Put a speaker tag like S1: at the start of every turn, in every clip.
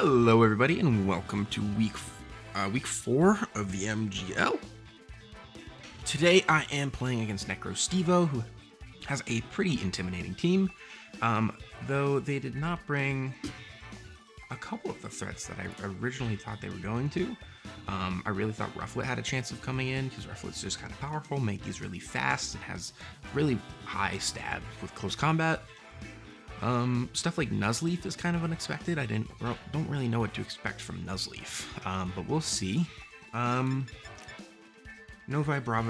S1: Hello everybody and welcome to week 4 of the MGL. Today I am playing against Necrostevo, who has a pretty intimidating team, though they did not bring a couple of the threats that I originally thought they were going to. I really thought Rufflet had a chance of coming in because Rufflet's just kind of powerful. Maki's really fast and has really high stab with close combat. Stuff like Nuzleaf is kind of unexpected. I don't really know what to expect from Nuzleaf, but we'll see. Novablader,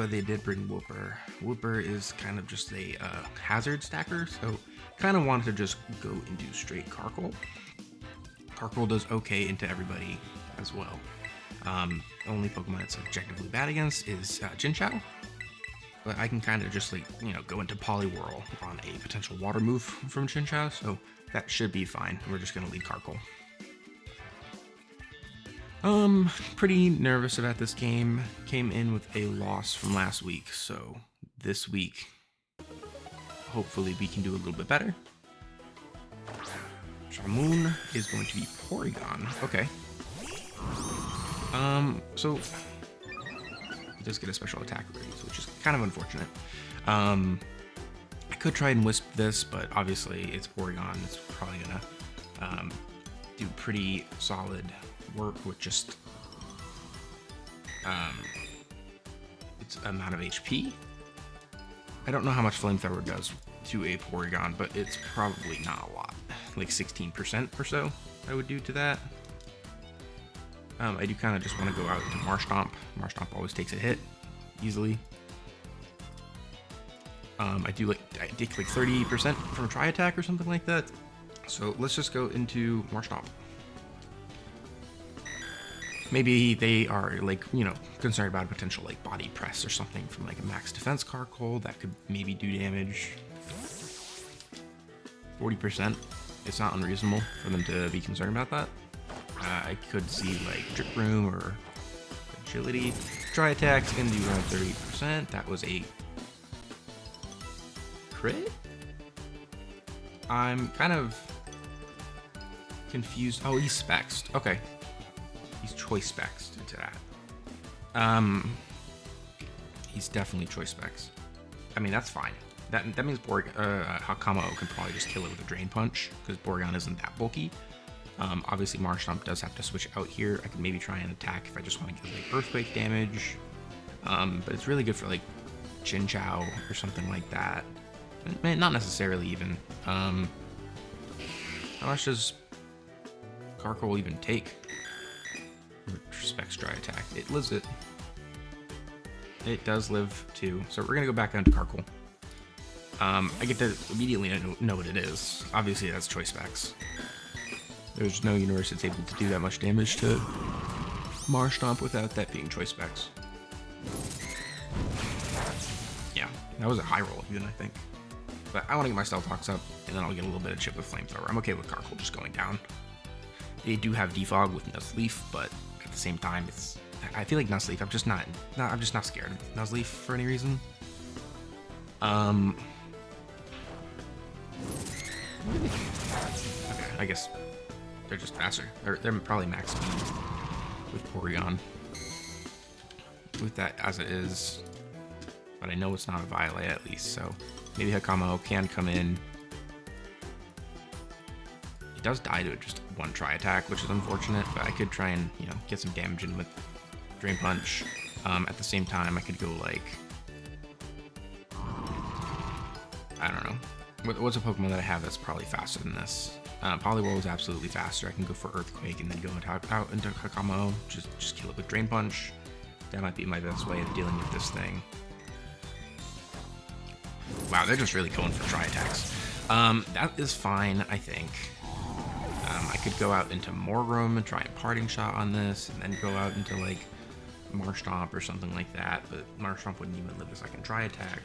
S1: they did bring Whooper. Whooper is kind of just a hazard stacker, so kind of wanted to just go into straight Crepuscul. Crepuscul does okay into everybody as well. Only Pokemon it's objectively bad against is Chinchou. But I can kind of just go into Poliwhirl on a potential water move from Chinchou, so that should be fine. We're just going to lead Crepuscul. Pretty nervous about this game. Came in with a loss from last week, so this week, hopefully we can do a little bit better. Shroom is going to be Porygon. Okay. So he does get a special attack raise, which is kind of unfortunate. I could try and Wisp this, but obviously it's Porygon. It's probably gonna do pretty solid work with just its amount of HP. I don't know how much Flamethrower does to a Porygon, but it's probably not a lot. Like 16% or so I would do to that. I do kind of just want to go out into Marshtomp. Marshtomp always takes a hit easily. I take like 30% from a Tri-Attack or something like that. So let's just go into Marshtomp. Maybe they are concerned about a potential body press or something from a max defense Crepuscul that could maybe do damage. 40%. It's not unreasonable for them to be concerned about that. I could see Drip Room or Agility. Tri-Attacks can do around 30%. That was a crit? I'm kind of confused. Oh, he's Spexed. Okay. He's Choice Spexed into that. He's definitely Choice Spexed. I mean, that's fine. That means Hakamo can probably just kill it with a Drain Punch, because Porygon isn't that bulky. Obviously Marshtomp does have to switch out here. I can maybe try and attack if I just want to get Earthquake damage. But it's really good for Chinchou or something like that. Not necessarily even. How much does Crepuscul even take? Specs Dry Attack. It lives it. It does live too. So we're gonna go back onto Crepuscul. I get to immediately know what it is. Obviously that's Choice Specs. There's no universe that's able to do that much damage to Marshtomp without that being Choice Specs. Yeah, that was a high roll even, I think. But I want to get my Stealth Box up, and then I'll get a little bit of chip with Flamethrower. I'm okay with Crepuscul just going down. They do have Defog with Nuzleaf, but at the same time, I feel like Nuzleaf, I'm just not scared of Nuzleaf for any reason. Okay, I guess they're just faster. They're probably max speed with Porygon. With that as it is. But I know it's not a Violet at least, so maybe Hakamo can come in. He does die to just one Tri-Attack, which is unfortunate, but I could try and, get some damage in with Drain Punch. At the same time, I could go I don't know. What's a Pokemon that I have that's probably faster than this? Poliwhirl is absolutely faster. I can go for Earthquake and then go out into Hakamo. Just kill it with Drain Punch. That might be my best way of dealing with this thing. Wow, they're just really going for Tri-Attacks. That is fine, I think. I could go out into Morgrem and try a Parting Shot on this, and then go out into Marshtomp or something like that, but Marshtomp wouldn't even live a second Tri-Attack.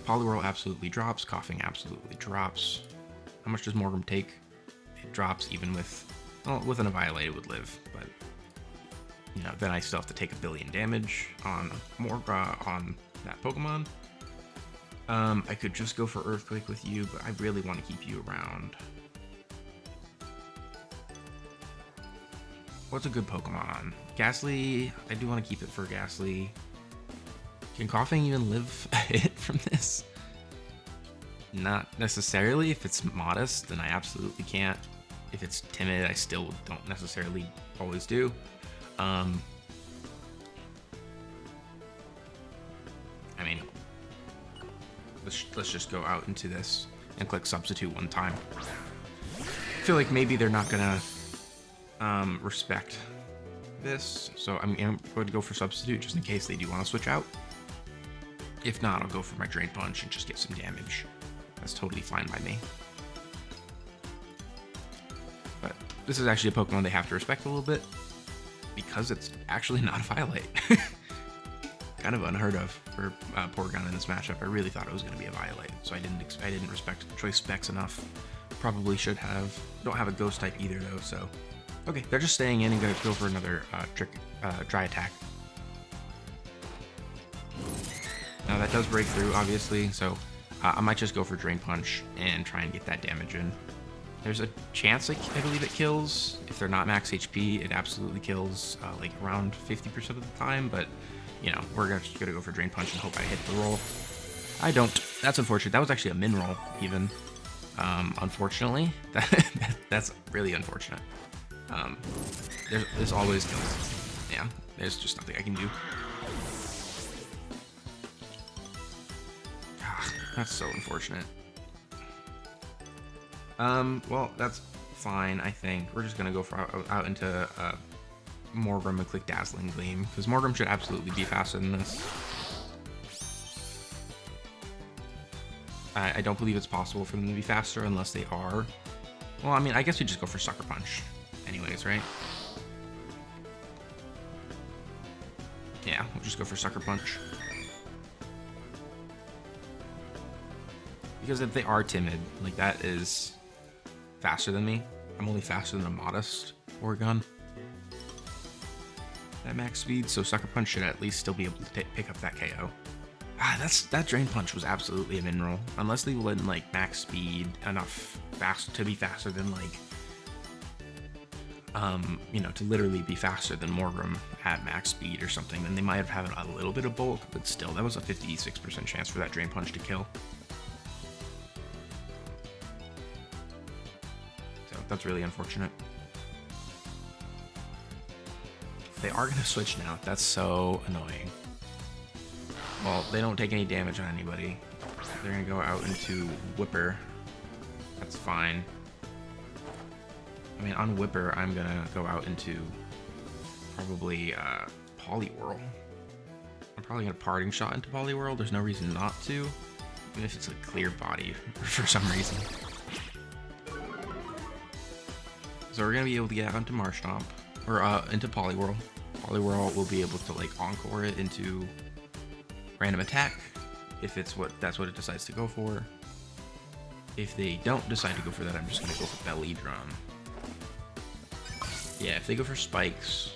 S1: Poliwhirl absolutely drops, Coughing absolutely drops. How much does Morgrem take? It drops even with an Violet it would live, but then I still have to take 1 billion damage on on that Pokemon. I could just go for Earthquake with you, but I really want to keep you around. What's a good Pokemon? Ghastly. I do want to keep it for Ghastly. Can Coughing even live a hit from this? Not necessarily. If it's modest, then I absolutely can't. If it's timid, I still don't necessarily always do. I mean, let's just go out into this and click substitute one time. I feel like maybe they're not gonna respect this, so I'm going to go for substitute just in case they do want to switch out. If not, I'll go for my Drain Punch and just get some damage. That's totally fine by me. But this is actually a Pokemon they have to respect a little bit because it's actually not a Violate. Kind of unheard of for Porygon in this matchup. I really thought it was going to be a Violate, so I didn't respect Choice Specs enough. Probably should have. Don't have a Ghost type either though, so okay. They're just staying in and going to go for another Dry Attack. Now that does break through, obviously, so I might just go for Drain Punch and try and get that damage in. There's a chance I believe it kills. If they're not max HP, it absolutely kills like around 50% of the time, but you know, we're just gonna go for Drain Punch and hope I hit the roll. I don't. That's unfortunate. That was actually a min roll, even. Unfortunately, that's really unfortunate. This always kills. Yeah, there's just nothing I can do. That's so unfortunate. Well, that's fine, I think. We're just gonna go for out into Morgrem and click Dazzling Gleam, because Morgrem should absolutely be faster than this. I don't believe it's possible for them to be faster unless they are. Well, I mean, I guess we just go for Sucker Punch anyways, right? Yeah, we'll just go for Sucker Punch. Because if they are timid, like that is faster than me. I'm only faster than a modest Porygon at max speed, so Sucker Punch should at least still be able to pick up that KO. That Drain Punch was absolutely a min roll. Unless they let in like max speed enough to be faster than like, you know, to literally be faster than Morgrem at max speed or something, then they might have had a little bit of bulk, but still, that was a 56% chance for that Drain Punch to kill. So that's really unfortunate. They are going to switch now. That's so annoying. Well, they don't take any damage on anybody. They're going to go out into Whipper. That's fine. I mean, on Whipper, I'm going to go out into probably Poliwhirl. I'm probably going to Parting Shot into Poliwhirl. There's no reason not to, even if it's a clear body for some reason. So we're going to be able to get out into Marshtomp, or into Poliwhirl. Poliwhirl will be able to like Encore it into Random Attack if that's what it decides to go for. If they don't decide to go for that, I'm just going to go for Belly Drum. Yeah, if they go for Spikes,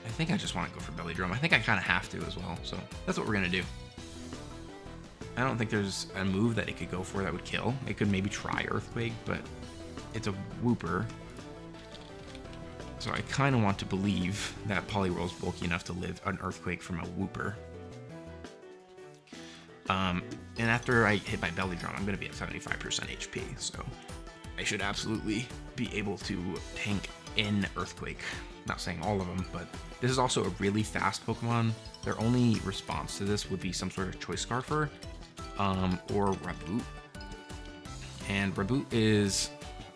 S1: I think I just want to go for Belly Drum. I think I kind of have to as well, so that's what we're going to do. I don't think there's a move that it could go for that would kill. It could maybe try Earthquake, but it's a Wooper. So I kind of want to believe that Poliwhirl's bulky enough to live an Earthquake from a Wooper. And after I hit my Belly Drum, I'm going to be at 75% HP, so I should absolutely be able to tank in Earthquake. Not saying all of them, but this is also a really fast Pokemon. Their only response to this would be some sort of Choice Scarfer, or Reboot. And Reboot is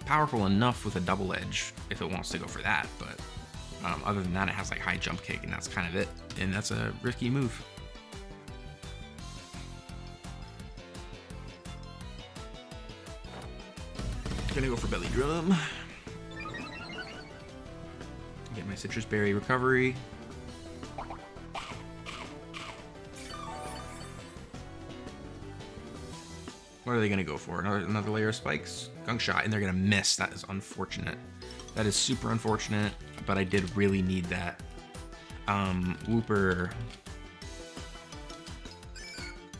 S1: powerful enough with a double edge if it wants to go for that, but other than that, it has like high jump kick, and that's kind of it. And that's a risky move. Gonna go for Belly Drum. Get my Citrus Berry recovery. What are they gonna go for? Another layer of spikes? Gunk Shot, and they're gonna miss. That is unfortunate. That is super unfortunate, but I did really need that. Wooper.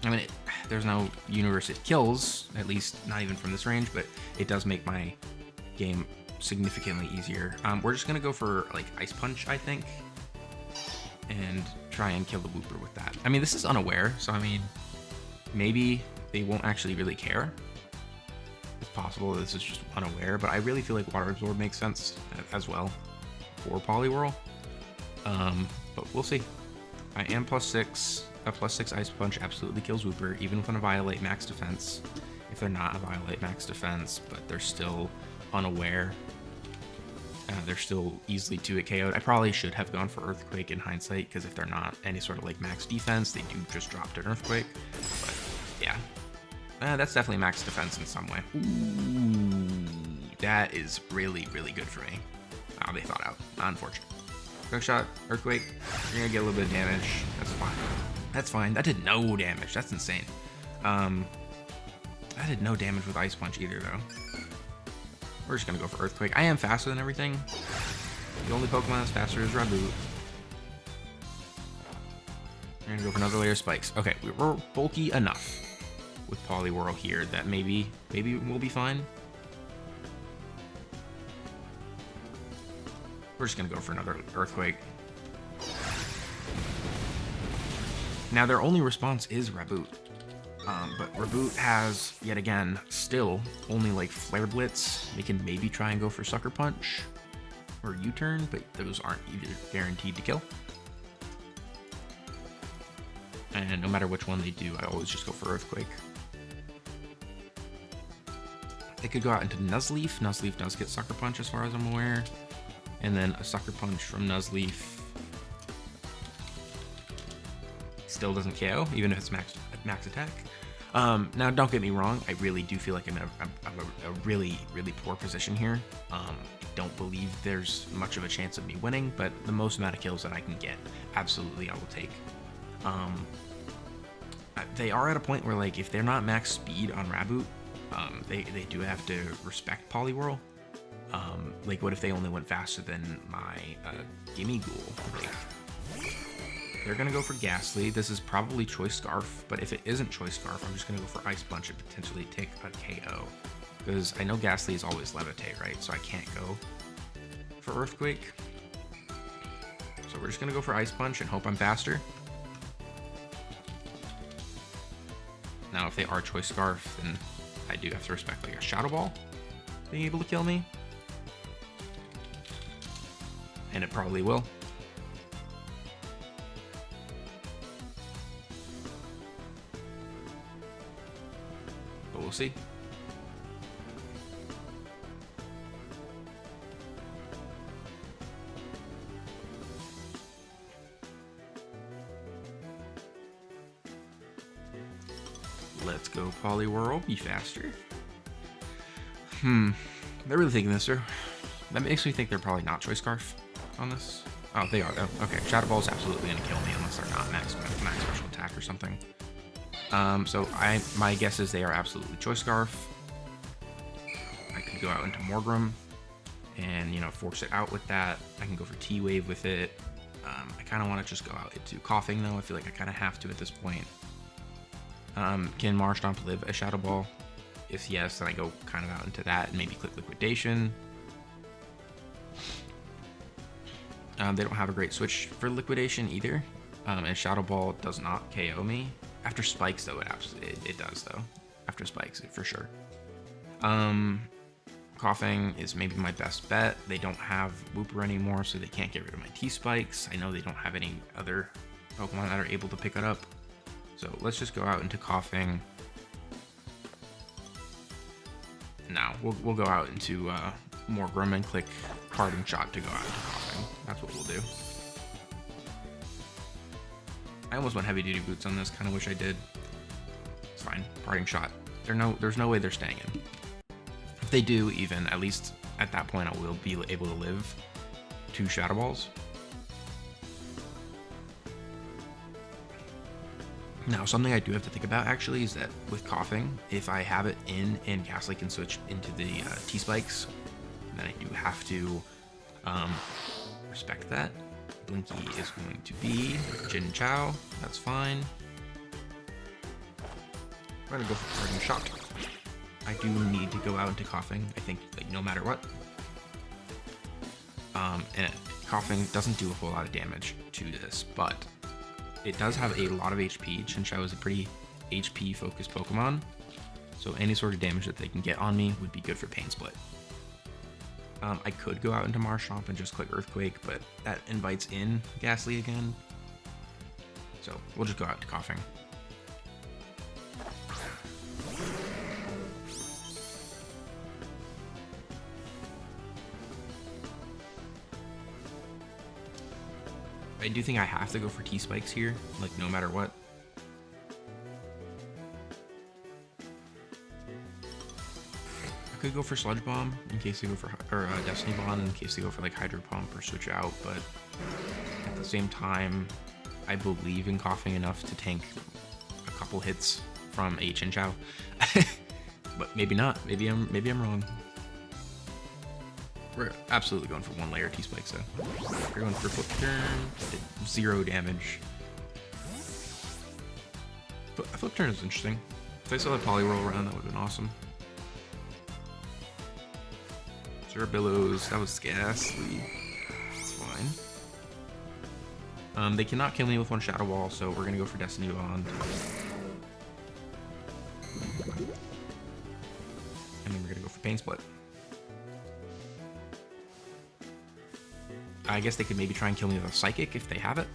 S1: I mean, there's no universe it kills, at least not even from this range, but it does make my game significantly easier. We're just gonna go for like Ice Punch, I think, and try and kill the Wooper with that. I mean, this is unaware, so I mean, maybe they won't actually really care. It's possible this is just unaware, but I really feel like Water Absorb makes sense as well for Poliwhirl. But we'll see. I am +6. A +6 Ice Punch absolutely kills Wooper, even with a Violate max defense. If they're not a Violate max defense, but they're still unaware, they're still easily 2-hit KO'd. I probably should have gone for Earthquake in hindsight, because if they're not any sort of like max defense, they do just drop to an Earthquake. But yeah, that's definitely max defense in some way. Ooh, that is really, really good for me. Oh, they thought out. Unfortunate. Quick shot, Earthquake. You're gonna get a little bit of damage. That's fine. That's fine. That did no damage. That's insane. That did no damage with Ice Punch either, though. We're just gonna go for Earthquake. I am faster than everything. The only Pokemon that's faster is Raboot. We're gonna go for another layer of spikes. Okay, we're bulky enough with Poliwhirl here that maybe we'll be fine. We're just gonna go for another Earthquake. Now their only response is Raboot. But Raboot has, yet again, still only like Flare Blitz. They can maybe try and go for Sucker Punch or U-Turn, but those aren't either guaranteed to kill. And no matter which one they do, I always just go for Earthquake. They could go out into Nuzleaf. Nuzleaf does get Sucker Punch as far as I'm aware. And then a Sucker Punch from Nuzleaf still doesn't KO, even if it's max attack. Now, don't get me wrong, I really do feel like I'm in a really, really poor position here. I don't believe there's much of a chance of me winning, but the most amount of kills that I can get, absolutely I will take. They are at a point where, like, if they're not max speed on Raboot, they do have to respect Poliwhirl. Like, what if they only went faster than my Gimme Ghoul? Like, they're gonna go for Ghastly. This is probably Choice Scarf, but if it isn't Choice Scarf, I'm just gonna go for Ice Punch and potentially take a KO. Because I know Ghastly is always Levitate, right? So I can't go for Earthquake. So we're just gonna go for Ice Punch and hope I'm faster. Now, if they are Choice Scarf, then I do have to respect like a Shadow Ball being able to kill me. And it probably will. But we'll see. Let's go Poliwhirl, be faster. They're really thinking this through. That makes me think they're probably not Choice Scarf on this. Oh, they are though. Okay, Shadow Ball's absolutely gonna kill me unless they're not max special attack or something. So my guess is they are absolutely Choice Scarf. I could go out into Morgrem and, you know, force it out with that. I can go for T-Wave with it. I kind of want to just go out into Coughing though. I feel like I kind of have to at this point. Can Marshtomp live a Shadow Ball? If yes, then I go kind of out into that and maybe click Liquidation. They don't have a great switch for Liquidation either, and Shadow Ball does not KO me. After Spikes though, it does though. After Spikes, for sure. Coughing is maybe my best bet. They don't have Wooper anymore, so they can't get rid of my T-Spikes. I know they don't have any other Pokemon that are able to pick it up. So let's just go out into Coughing. Now, we'll go out into Morgrem and click Parting Shot to go out into Coughing. That's what we'll do. I almost went Heavy Duty Boots on this, kind of wish I did. It's fine, Parting Shot. There's no way they're staying in. If they do, even, at least at that point I will be able to live 2 Shadow Balls. Now, something I do have to think about actually is that with Coughing, if I have it in and Ghastly can switch into the T-Spikes, then I do have to respect that. Blinky is going to be Jin Chow, that's fine. I'm gonna go for Parting Shot. I do need to go out into Coughing, I think, like, no matter what. And Coughing doesn't do a whole lot of damage to this, but it does have a lot of HP. Chinchou is a pretty HP-focused Pokemon, so any sort of damage that they can get on me would be good for Pain Split. I could go out into Marshtomp and just click Earthquake, but that invites in Ghastly again. So we'll just go out to Coughing. I do think I have to go for T-Spikes here, like no matter what. I could go for Sludge Bomb in case they go for, or Destiny Bond in case they go for like Hydro Pump or switch out, but at the same time, I believe in Coughing enough to tank a couple hits from a Chinchou. But maybe not. Maybe I'm wrong. We're absolutely going for one layer T-Spikes though. We're going for Flip Turn, did 0 damage. But a Flip Turn is interesting. If I still had Poliwhirl around, that would have been awesome. Zero Billows, that was ghastly. It's fine. They cannot kill me with one Shadow Wall, so we're gonna go for Destiny Bond. And then we're gonna go for Pain Split. I guess they could maybe try and kill me with a Psychic if they have it.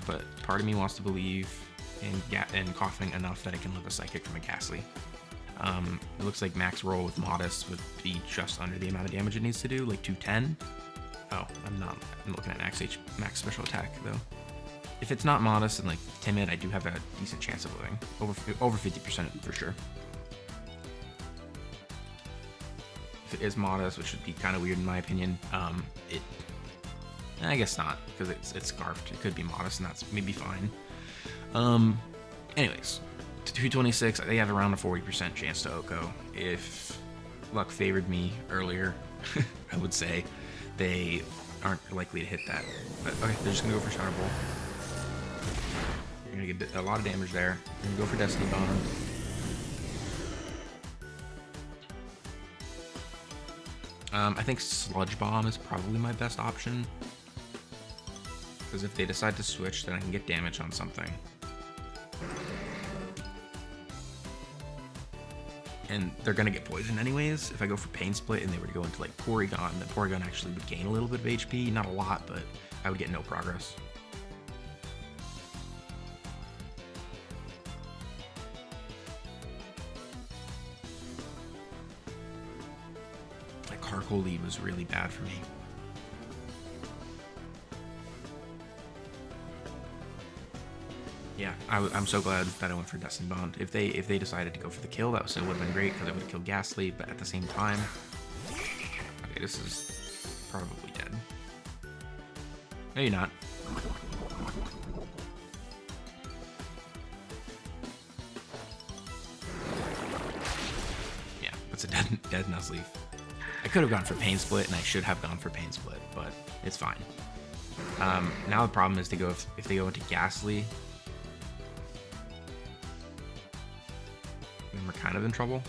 S1: But part of me wants to believe in Coughing enough that I can live a Psychic from a Ghastly. It looks like max roll with Modest would be just under the amount of damage it needs to do, like 210. Oh, I'm not. I'm looking at max special attack though. If it's not Modest and like Timid, I do have a decent chance of living. Over 50% for sure. If it is Modest, which would be kind of weird in my opinion, I guess not, because it's Scarfed. It could be Modest, and that's maybe fine. Anyways, to 226, they have around a 40% chance to OHKO. If luck favored me earlier, I would say they aren't likely to hit that. But okay, they're just gonna go for Shadow Ball. You're gonna get a lot of damage there. You're gonna go for Destiny Bond. I think Sludge Bomb is probably my best option, because if they decide to switch, then I can get damage on something. And they're gonna get poisoned anyways. If I go for Pain Split and they were to go into like Porygon, then Porygon actually would gain a little bit of HP, not a lot, but I would get no progress. Like Carcoly was really bad for me. Yeah, I'm so glad that I went for Destiny Bond. If they decided to go for the kill, that would have been great because it would have killed Ghastly. But at the same time, okay, this is probably dead. No, you're not. Yeah, it's a dead Nuzleaf. I could have gone for Pain Split, and I should have gone for Pain Split, but it's fine. Now the problem is if they go into Ghastly, we're kind of in trouble.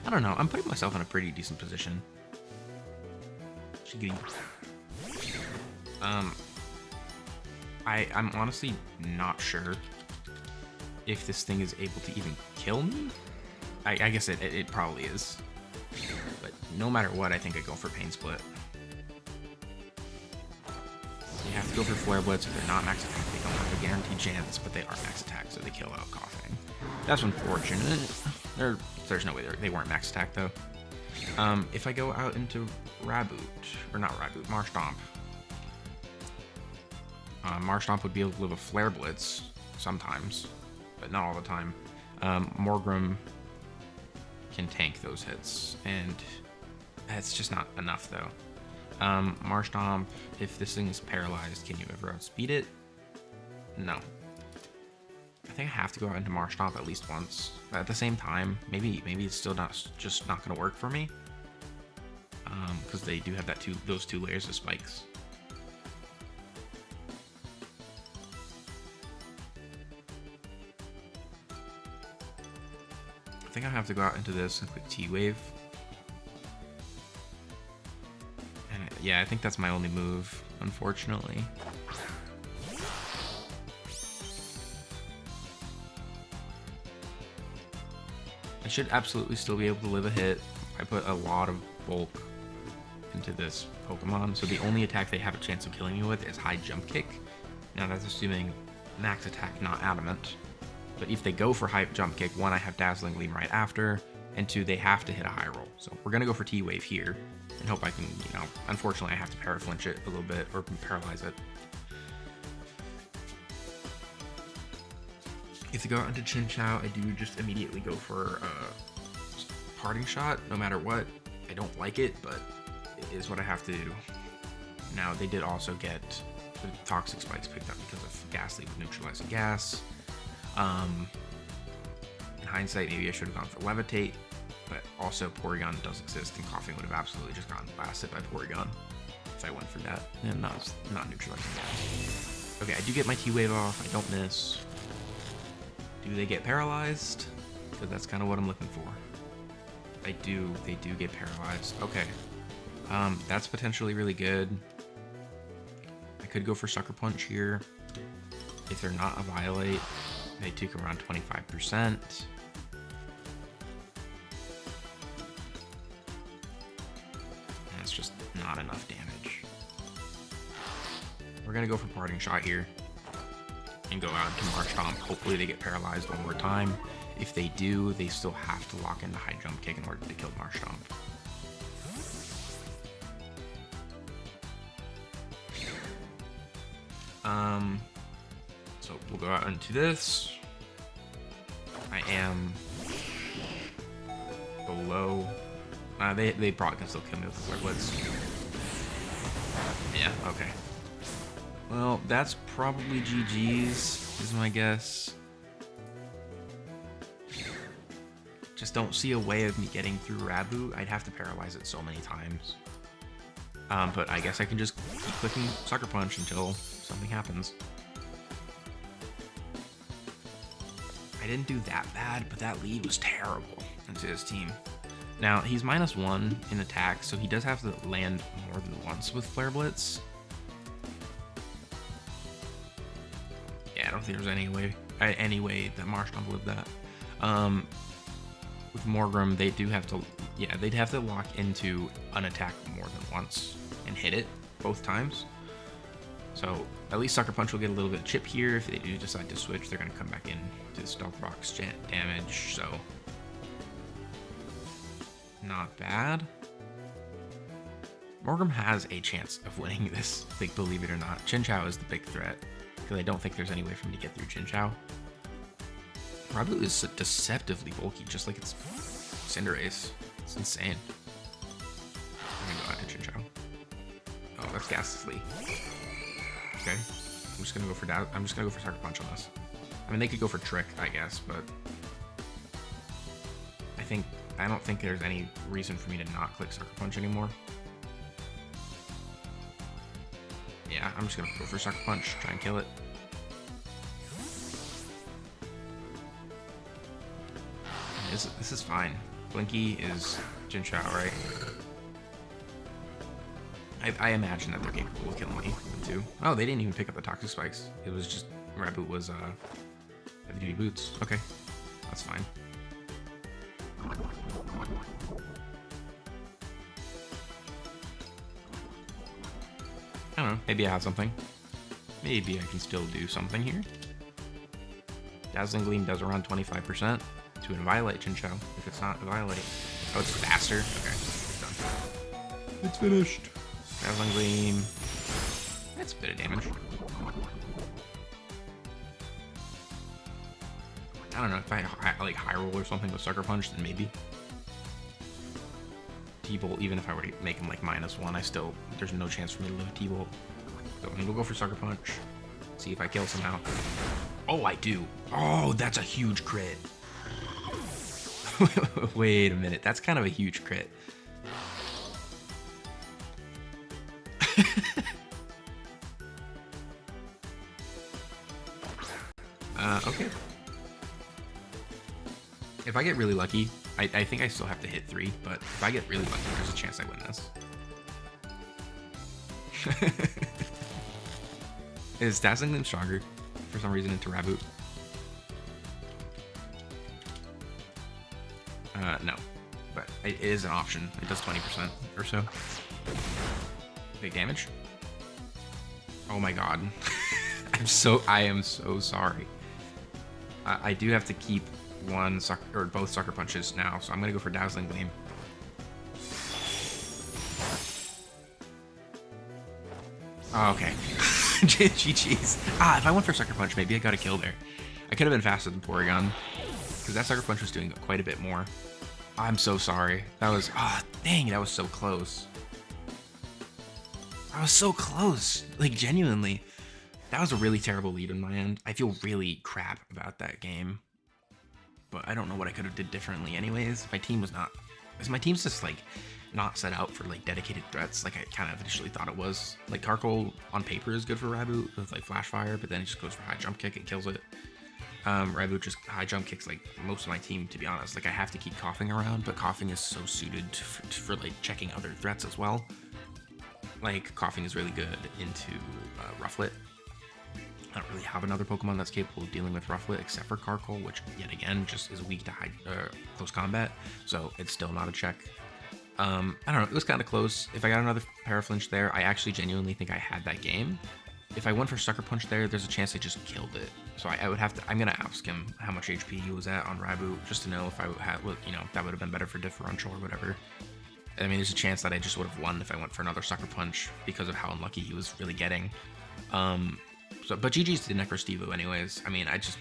S1: I don't know. I'm putting myself in a pretty decent position. I'm honestly not sure if this thing is able to even kill me. I guess it probably is. But no matter what, I think I go for Pain Split. You have to go for Flare Blitz. If they're not max attack, they don't have a guaranteed chance, but they are max attack, so they kill out Coughing. That's unfortunate. There's no way they weren't max attack though. If I go out into Raboot, or not Raboot, Marshtomp. Marshtomp would be able to live a Flare Blitz sometimes, but not all the time. Morgrem can tank those hits, and that's just not enough though. Marshtomp, if this thing is paralyzed, can you ever outspeed it? No. I think I have to go out into Marshtomp at least once. But at the same time, maybe it's still just not gonna work for me. Because they do have those two layers of spikes. I think I have to go out into this and click T-Wave. And yeah, I think that's my only move, unfortunately. I should absolutely still be able to live a hit. I put a lot of bulk into this Pokemon, so the only attack they have a chance of killing me with is high jump kick. Now that's assuming max attack, not adamant. But if they go for high jump kick, one, I have Dazzling Gleam right after, and two, they have to hit a high roll. So we're gonna go for T-Wave here and hope I can, you know, unfortunately I have to paraflinch it a little bit or paralyze it. If they go out into Chinchou, I do just immediately go for Parting Shot, no matter what. I don't like it, but it is what I have to do. Now, they did also get the Toxic Spikes picked up because of Gas Lead with neutralizing gas. In hindsight, maybe I should have gone for Levitate, but also Porygon does exist, and Coughing would have absolutely just gotten blasted by Porygon if I went for that, and not neutralizing gas. Okay, I do get my T-Wave off, I don't miss. Do they get paralyzed? Because that's kind of what I'm looking for. They do get paralyzed. Okay. That's potentially really good. I could go for Sucker Punch here. If they're not a Violate, they take around 25%. That's just not enough damage. We're gonna go for Parting Shot here and go out to Marshtomp. Hopefully they get paralyzed one more time. If they do, they still have to lock into high jump kick in order to kill Marshtomp. So we'll go out into this. I am below. They probably can still kill me with the Flare Blitz. Yeah, okay. Well, that's probably GG's, is my guess. Just don't see a way of me getting through Rabu. I'd have to paralyze it so many times. But I guess I can just keep clicking Sucker Punch until something happens. I didn't do that bad, but that lead was terrible into his team. Now, he's -1 in attack, so he does have to land more than once with Flare Blitz. Yeah, I don't think there's any way that Marshtomp lived that. With Morgrem, they do have to, yeah, they'd have to lock into an attack more than once and hit it both times. So at least Sucker Punch will get a little bit of chip here. If they do decide to switch, they're going to come back in to the Stealth Rock's damage, so not bad. Morgrem has a chance of winning this, like, believe it or not. Chinchou is the big threat, because I don't think there's any way for me to get through Chinchou. Probably is deceptively bulky, just like it's Cinderace. It's insane. I'm gonna go out to Chinchou. Oh, that's Ghastly. Okay, I'm just gonna go for Sucker Punch on this. I mean, they could go for Trick, I guess, but I don't think there's any reason for me to not click Sucker Punch anymore. Yeah, I'm just gonna go for Sucker Punch, try and kill it. This is fine. Blinky is Chinchou, right? I imagine that they're capable of killing me too. Oh, they didn't even pick up the Toxic Spikes. It was just Raboot was heavy duty boots. Okay, that's fine. I don't know. Maybe I have something. Maybe I can still do something here. Dazzling Gleam does around 25%. To Violate Chinchou, if it's not a Violate. Oh, it's faster? Okay, it's done. It's finished. Dazzling Gleam. That's a bit of damage. I don't know, if I like High Roll or something with Sucker Punch, then maybe. T-Bolt, even if I were to make him like -1, there's no chance for me to live T-Bolt. So I'm gonna go for Sucker Punch, see if I kill somehow. Oh, I do. Oh, that's a huge crit. Wait a minute. That's kind of a huge crit. Okay. If I get really lucky, I think I still have to hit 3, but if I get really lucky, there's a chance I win this. Is Dazzling Gleam stronger for some reason into Raboot? No, but it is an option. It does 20% or so. Big damage. Oh my god. I am so sorry. I do have to keep one sucker or both sucker punches now, so I'm gonna go for Dazzling Gleam. Oh, okay. GG's. If I went for sucker punch, maybe I got a kill there. I could have been faster than Porygon, because that sucker punch was doing quite a bit more. I'm so sorry. That was dang, that was so close. I was so close. Like, genuinely. That was a really terrible lead on my end. I feel really crap about that game. But I don't know what I could have did differently anyways. My team was not... Because my team's just, like, not set out for, like, dedicated threats like I kind of initially thought it was. Like, Carkol on paper is good for Raboot with, like, Flash Fire, but then he just goes for High Jump Kick and kills it. Raboot just High Jump Kicks, like, most of my team, to be honest. Like, I have to keep Coughing around, but Coughing is so suited for like, checking other threats as well. Like, Coughing is really good into Rufflet. I don't really have another Pokemon that's capable of dealing with Rufflet except for Carkol, which yet again just is weak to close combat, so it's still not a check. I don't know, it was kind of close. If I got another Paraflinch there, I actually genuinely think I had that game. If I went for Sucker Punch there, there's a chance I just killed it. So I would have to, I'm gonna ask him how much HP he was at on Raboot, just to know if I had, you know, that would have been better for differential or whatever. I mean, there's a chance that I just would have won if I went for another Sucker Punch because of how unlucky he was really getting. But GG's to Necrostevo anyways. I mean, I just,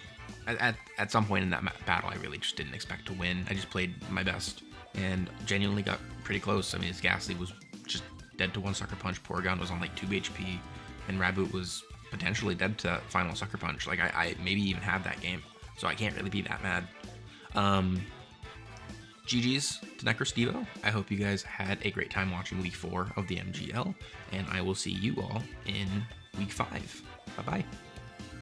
S1: at some point in that battle, I really just didn't expect to win. I just played my best and genuinely got pretty close. I mean, his Ghastly was just dead to one Sucker Punch. Porygon was on like 2 HP, and Raboot was potentially dead to that final Sucker Punch. Like, I maybe even had that game, so I can't really be that mad. GG's to Necrostevo. I hope you guys had a great time watching Week 4 of the MGL, and I will see you all in Week 5. Bye-bye.